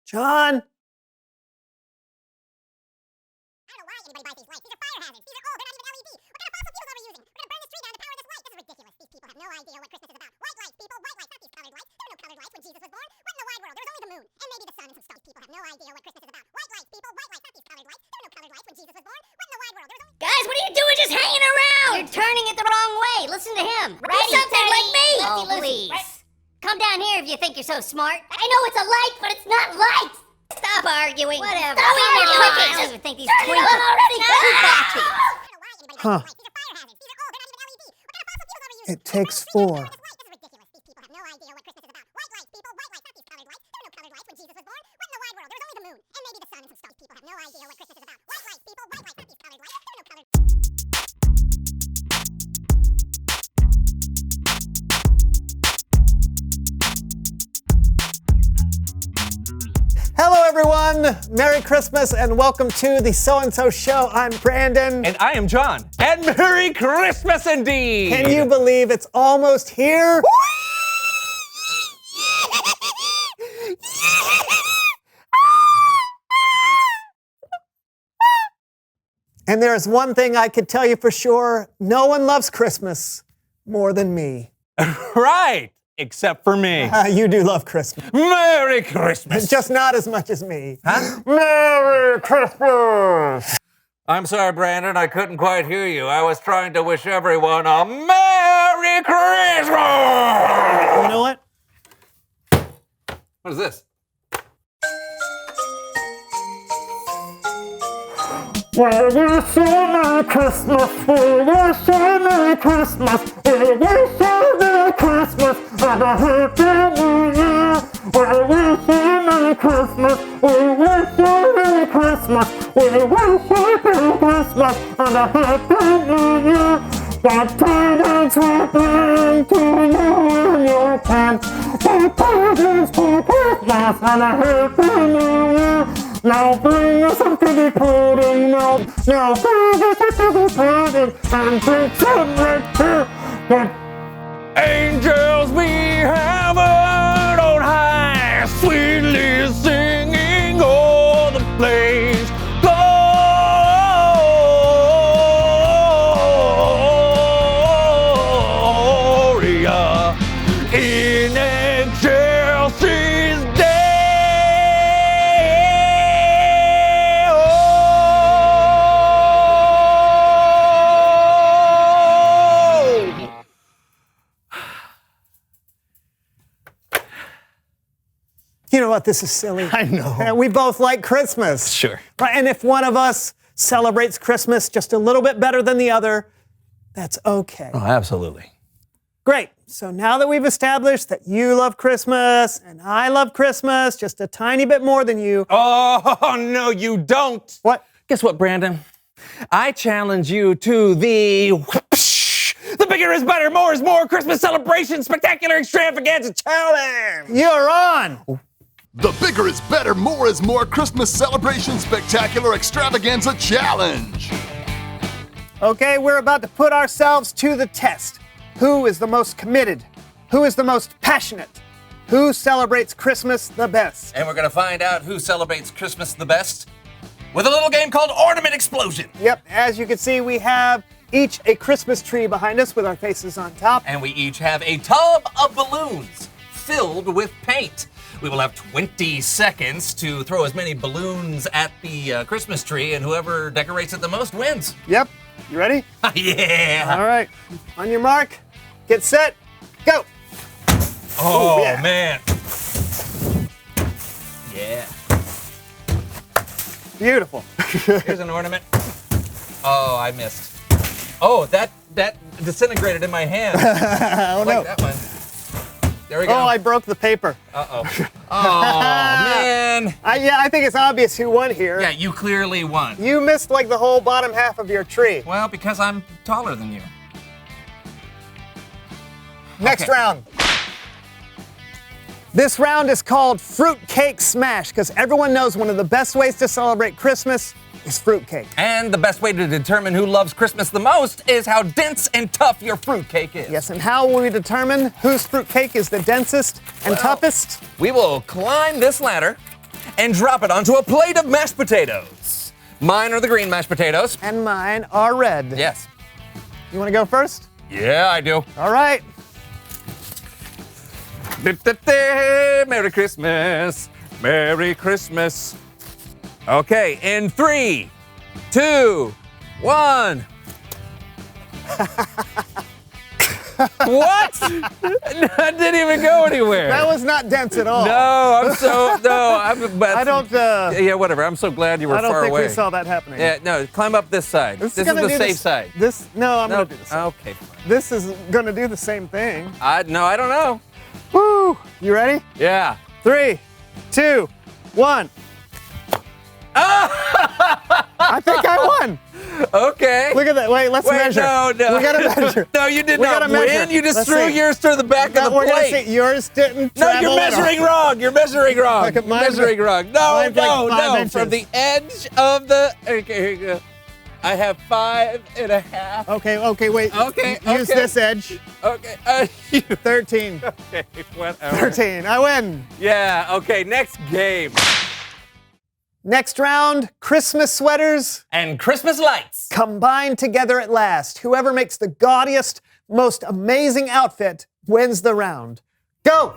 John? I don't know why anybody buys these lights. These are fire hazards. These are old. They're not even LED. What kind of fossil fuels are we using? We're gonna burn this tree down to power this light. This is ridiculous. These people have no idea what Christmas is about. White lights, people. White lights, not these colored lights. There were no colored lights when Jesus was born. What in the wide world? There was only the moon. And maybe the sun and some stars. People have no idea what Christmas is about. White lights, people. White lights, not these colored lights. There were no colored lights when Jesus was born. What in the wide world? There was only... Guys, what are you doing just hanging around? You're turning it the wrong way. Listen to him. Do something like me. Oh, Lucy. please. Right. Come down here if you think you're so smart. I know it's a light, but it's not light. Stop arguing. Whatever. Stop I don't arguing. even think these Turn it twinkle. on already. Too batchy. I don't know why anybody buys these lights. These are fire hazards. These are old. They're not even LED. What kind of fossil fuels are we using? It takes This four. is ridiculous. These people have no idea what Christmas is about. White lights, people. White lights, not these colored lights. There were no colored lights when Jesus was born. What in the wide world? There was only the moon. And maybe the sun and some stars. People have no idea what Christmas is about. White lights, people. White lights, not these colored lights. There were no colored... Hello, everyone. Merry Christmas and welcome to the So-and-So Show. I'm Brandon. And I am John. And Merry Christmas indeed! Can you believe it's almost here? And there's one thing I could tell you for sure. No one loves Christmas more than me. Right, except for me. You do love Christmas. Merry Christmas! Just not as much as me. Huh? Merry Christmas! I'm sorry, Brandon, I couldn't quite hear you. I was trying to wish everyone a Merry Christmas! You know what? What is this? We wish you Merry Christmas, we wish you Merry Christmas, we wish you Merry Christmas, and a Happy New Year. We wish you Merry Christmas, we wish you Merry Christmas, we wish you Merry Christmas, and a Happy New Year. What tidings we bring to you in your tent, what tidings for Christmas, and a Happy New Year. Now bring us some pretty pudding, now bring us some pretty pudding, and drink some red too. Angels we have heard on high, sweetly singing o'er the place. Gloria in excelsis Deo. You know what? This is silly. I know. We both like Christmas. Sure. Right? And if one of us celebrates Christmas just a little bit better than the other, that's okay. Oh, absolutely. Great. So now that we've established that you love Christmas and I love Christmas just a tiny bit more than you. Oh, no, you don't. What? Guess what, Brandon? I challenge you to the Bigger is Better, More is More Christmas Celebration Spectacular Extravaganza Challenge. You're on. The Bigger is Better, More is More Christmas Celebration Spectacular Extravaganza Challenge. Okay, we're about to put ourselves to the test. Who is the most committed? Who is the most passionate? Who celebrates Christmas the best? And we're gonna find out who celebrates Christmas the best with a little game called Ornament Explosion. Yep, as you can see, we have each a Christmas tree behind us with our faces on top. And we each have a tub of balloons filled with paint. We will have 20 seconds to throw as many balloons at the Christmas tree, and whoever decorates it the most wins. Yep, you ready? Yeah. All right, on your mark, get set, go. Oh, Ooh, yeah. man. Yeah. Beautiful. Here's an ornament. Oh, I missed. Oh, that disintegrated in my hand. Oh, Like no. that one. There we go. Oh, I broke the paper. Uh-oh. Oh, man. I think it's obvious who won here. Yeah, you clearly won. You missed like the whole bottom half of your tree. Well, because I'm taller than you. Next Okay. round. This round is called Fruitcake Smash because everyone knows one of the best ways to celebrate Christmas is fruitcake. And the best way to determine who loves Christmas the most is how dense and tough your fruitcake is. Yes, and how will we determine whose fruitcake is the densest and toughest? We will climb this ladder, and drop it onto a plate of mashed potatoes. Mine are the green mashed potatoes. And mine are red. Yes. You want to go first? Yeah, I do. All right. Merry Christmas. Merry Christmas. Okay, in 3, 2, 1. What? That didn't even go anywhere. That was not dense at all. But I don't. yeah, whatever. I'm so glad you were I don't far think away. we saw that happening. Yeah, no, climb up this side. This is the safe side. I'm gonna do the same. Okay. This is gonna do the same thing. I don't know. Woo! You ready? Yeah. 3, 2, 1. I think I won. Okay. Look at that. Wait, let's measure. No. We gotta measure. No, you did We not gotta win. measure. You just Let's threw see. yours to the back of the We're gonna plate. see. Yours didn't No, travel you're at all. measuring wrong. You're measuring wrong. Look at mine's measuring wrong. No, mine's like no, 5 no. inches. From the edge of the. Okay, here you go. I have 5.5. Okay, wait. Okay, Use okay. this edge. Okay. 13. Okay, whatever. 13. I win. Yeah, okay, next game. Next round, Christmas sweaters And Christmas lights. combined together at last. Whoever makes the gaudiest, most amazing outfit wins the round. Go!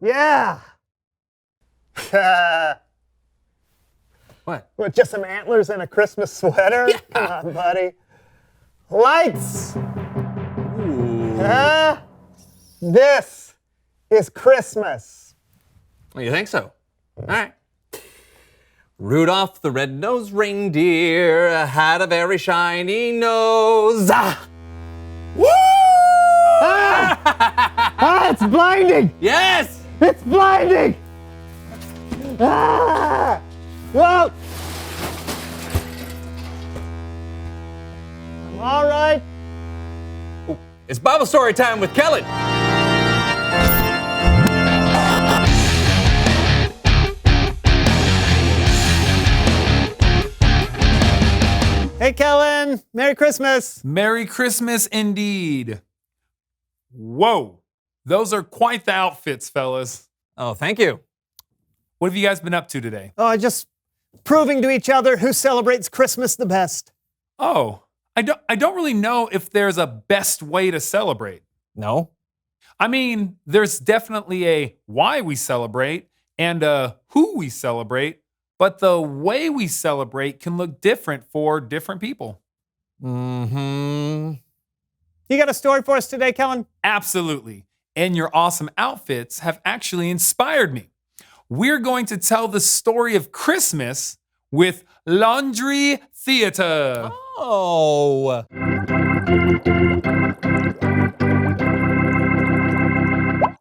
Yeah. What? With just some antlers and a Christmas sweater? Come on, buddy. Lights. This is Christmas. Well, you think so? All right. Rudolph the red-nosed reindeer had a very shiny nose. Ah! Woo! It's blinding! Yes! It's blinding! Whoa! All right. It's Bible story time with Kellen. Hey, Kellen. Merry Christmas. Merry Christmas indeed. Whoa, those are quite the outfits, fellas. Oh, thank you. What have you guys been up to today? Oh, just proving to each other who celebrates Christmas the best. Oh, I don't really know if there's a best way to celebrate. No? I mean, there's definitely a why we celebrate and a who we celebrate, but the way we celebrate can look different for different people. Mm-hmm. You got a story for us today, Kellen? Absolutely. And your awesome outfits have actually inspired me. We're going to tell the story of Christmas with Laundry Theater. Oh.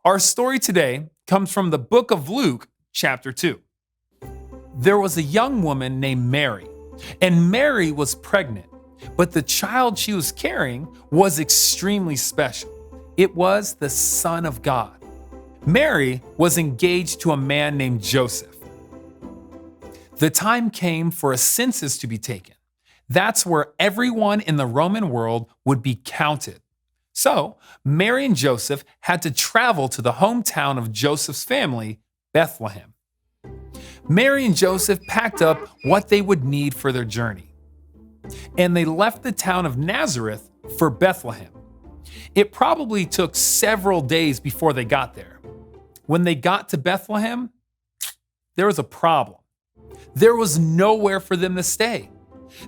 Our story today comes from the book of Luke, chapter 2. There was a young woman named Mary, and Mary was pregnant, but the child she was carrying was extremely special. It was the Son of God. Mary was engaged to a man named Joseph. The time came for a census to be taken. That's where everyone in the Roman world would be counted. So, Mary and Joseph had to travel to the hometown of Joseph's family, Bethlehem. Mary and Joseph packed up what they would need for their journey, and they left the town of Nazareth for Bethlehem. It probably took several days before they got there. When they got to Bethlehem, there was a problem. There was nowhere for them to stay.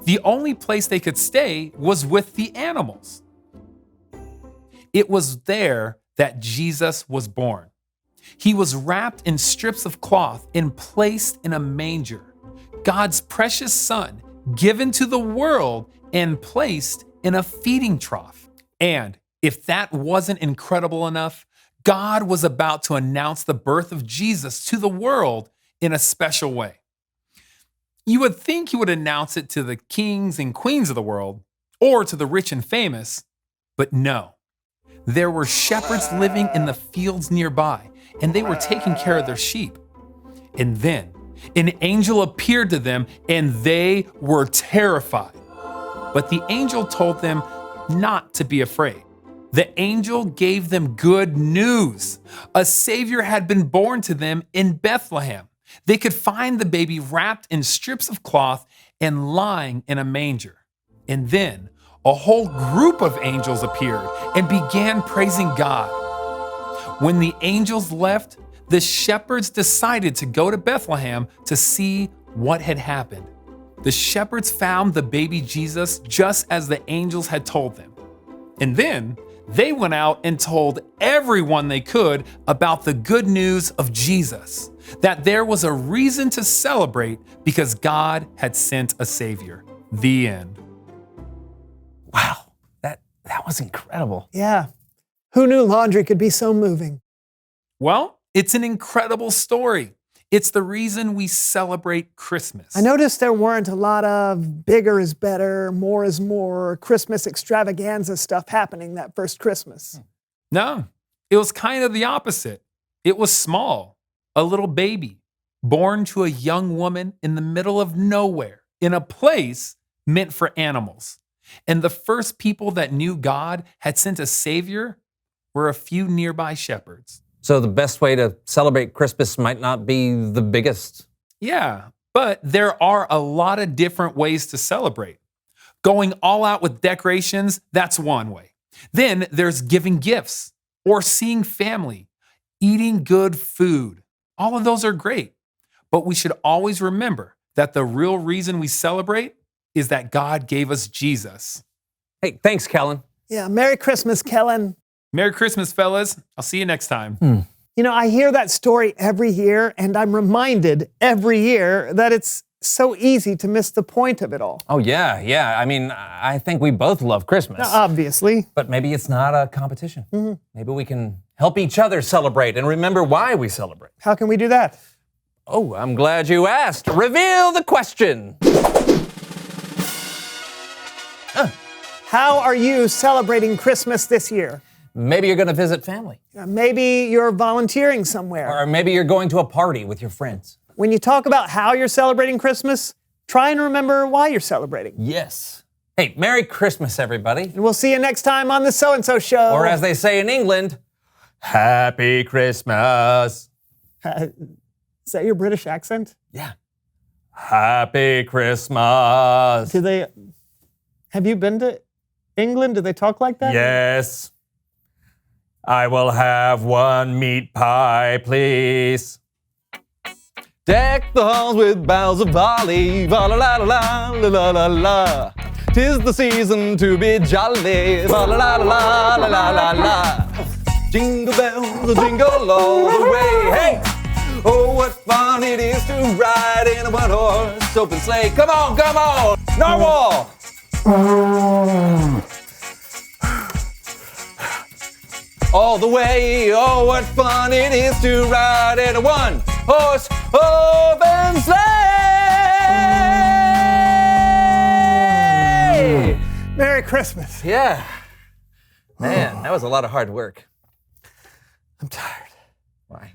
The only place they could stay was with the animals. It was there that Jesus was born. He was wrapped in strips of cloth and placed in a manger. God's precious Son, given to the world and placed in a feeding trough. And if that wasn't incredible enough, God was about to announce the birth of Jesus to the world in a special way. You would think he would announce it to the kings and queens of the world or to the rich and famous, but no. There were shepherds living in the fields nearby, and they were taking care of their sheep. And then an angel appeared to them, and they were terrified. But the angel told them not to be afraid. The angel gave them good news. A Savior had been born to them in Bethlehem. They could find the baby wrapped in strips of cloth and lying in a manger. And then a whole group of angels appeared and began praising God. When the angels left, the shepherds decided to go to Bethlehem to see what had happened. The shepherds found the baby Jesus just as the angels had told them. And then they went out and told everyone they could about the good news of Jesus, that there was a reason to celebrate because God had sent a Savior. The end. Wow, that was incredible. Yeah. Who knew laundry could be so moving? Well, it's an incredible story. It's the reason we celebrate Christmas. I noticed there weren't a lot of bigger is better, more is more, Christmas extravaganza stuff happening that first Christmas. No, it was kind of the opposite. It was small, a little baby, born to a young woman in the middle of nowhere, in a place meant for animals. And the first people that knew God had sent a Savior were a few nearby shepherds. So the best way to celebrate Christmas might not be the biggest. Yeah, but there are a lot of different ways to celebrate. Going all out with decorations, that's one way. Then there's giving gifts or seeing family, eating good food. All of those are great. But we should always remember that the real reason we celebrate is that God gave us Jesus. Hey, thanks, Kellen. Yeah, Merry Christmas, Kellen. Merry Christmas, fellas. I'll see you next time. You know, I hear that story every year, and I'm reminded every year that it's so easy to miss the point of it all. Oh, yeah. I mean, I think we both love Christmas. Obviously. But maybe it's not a competition. Maybe we can help each other celebrate and remember why we celebrate. How can we do that? Oh, I'm glad you asked. Reveal the question. How are you celebrating Christmas this year? Maybe you're going to visit family. Maybe you're volunteering somewhere. Or maybe you're going to a party with your friends. When you talk about how you're celebrating Christmas, try and remember why you're celebrating. Yes. Hey, Merry Christmas, everybody. And we'll see you next time on The So-and-So Show. Or as they say in England, Happy Christmas. Is that your British accent? Yeah. Happy Christmas. Have you been to England? Do they talk like that? Yes. I will have one meat pie, please. Deck the halls with boughs of holly, la la la la la la la. 'Tis the season to be jolly, la la la la la la la la. Jingle bells, jingle all the way, hey! Oh, what fun it is to ride in a one-horse open sleigh. Come on, Narwhal! All the way, oh, what fun it is to ride in a one-horse open sleigh! Merry Christmas. Yeah. Man, that was a lot of hard work. I'm tired. Why?